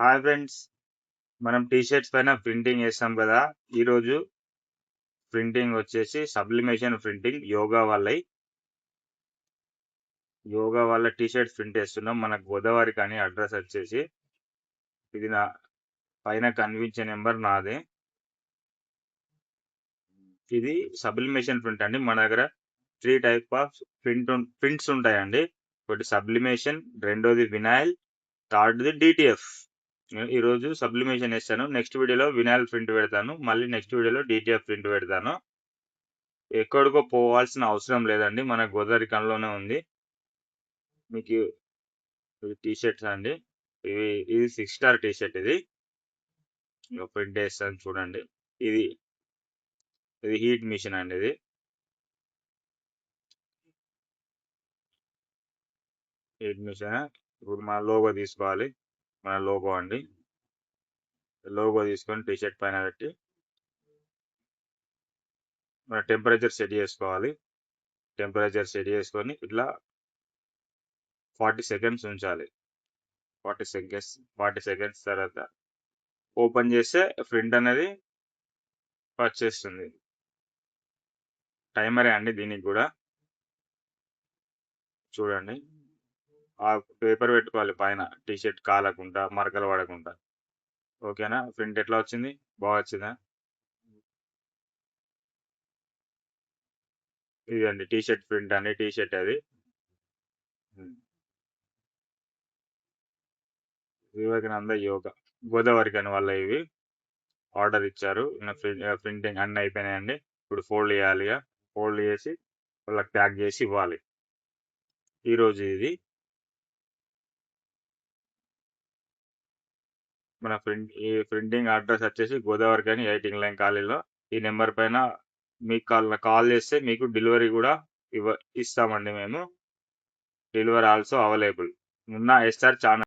Hi friends, మనం T shirts పైన printing చేస్తాం కదా. ఈరోజు ప్రింటింగ్ వచ్చేసి సబ్లిమేషన్ ప్రింటింగ్ యోగా వాళ్ళ టీ షర్ట్స్ ప్రింట్ చేస్తున్నాం. మన గోదావరి కానీ అడ్రస్ వచ్చేసి ఇది నా పైన కనిపించే నెంబర్ నాదే. ఇది సబ్లిమేషన్ ప్రింట్ అండి. మన దగ్గర 3 టైప్ ఆఫ్ ప్రింట్స్ ఉంటాయండి. ఒకటి సబ్లిమేషన్, రెండోది వినైల్, థర్డ్ది డిటిఎఫ్. ఈరోజు సబ్లిమేషన్ వేస్తాను, నెక్స్ట్ వీడియోలో వినైల్ ప్రింట్ పెడతాను, మళ్ళీ నెక్స్ట్ వీడియోలో డిటిఎఫ్ ప్రింట్ పెడతాను. ఎక్కడికో పోవాల్సిన అవసరం లేదండి, మన గోదావరికంలోనే ఉంది. మీకు ఇది టీ షర్ట్స్ అండి. ఇది 6 స్టార్ టీ షర్ట్. ఇది ప్రింట్ వేస్తాను చూడండి. ఇది హీట్ మిషన్ అండి. ఇది హీట్ మిషన్. ఇప్పుడు మన లోగో తీసుకోవాలి. మన లోగో అండి. లోగో తీసుకొని టీ షర్ట్ పైన పెట్టి మన టెంపరేచర్ సెట్ చేసుకోవాలి. టెంపరేచర్ సెట్ చేసుకొని ఇట్లా 40 సెకండ్స్ ఉంచాలి. 40 సెకండ్స్ తర్వాత ఓపెన్ చేస్తే ప్రింట్ అనేది వచ్చేస్తుంది. టైమరే అండి దీనికి కూడా. చూడండి, ఆ పేపర్ పెట్టుకోవాలి పైన, టీ షర్ట్ కాలకుండా, మరకలు పడకుండా. ఓకేనా? ప్రింట్ ఎట్లా వచ్చింది? బాగా వచ్చిందా? ఇదండి టీ షర్ట్ ప్రింట్ అండి. టీ షర్ట్ అది వివేకానంద యోగా గోదావరి కాని వాళ్ళ ఇవి ఆర్డర్ ఇచ్చారు. ప్రింటింగ్ అన్నీ అయిపోయినాయండి. ఇప్పుడు ఫోల్డ్ చేయాలి. ఫోల్డ్ చేసి వాళ్ళకి ప్యాక్ చేసి ఇవ్వాలి. ఈరోజు ఇది మన ఈ ప్రింటింగ్ అడ్రస్ వచ్చేసి గోదావరి కానీ 18 లైన్ కాలనీలో. ఈ నెంబర్ పైన మీకు కాల్ చేస్తే మీకు డెలివరీ కూడా ఇస్తామండి మేము. Delivery also available. ఉన్న ఎస్ఆర్ ఛానల్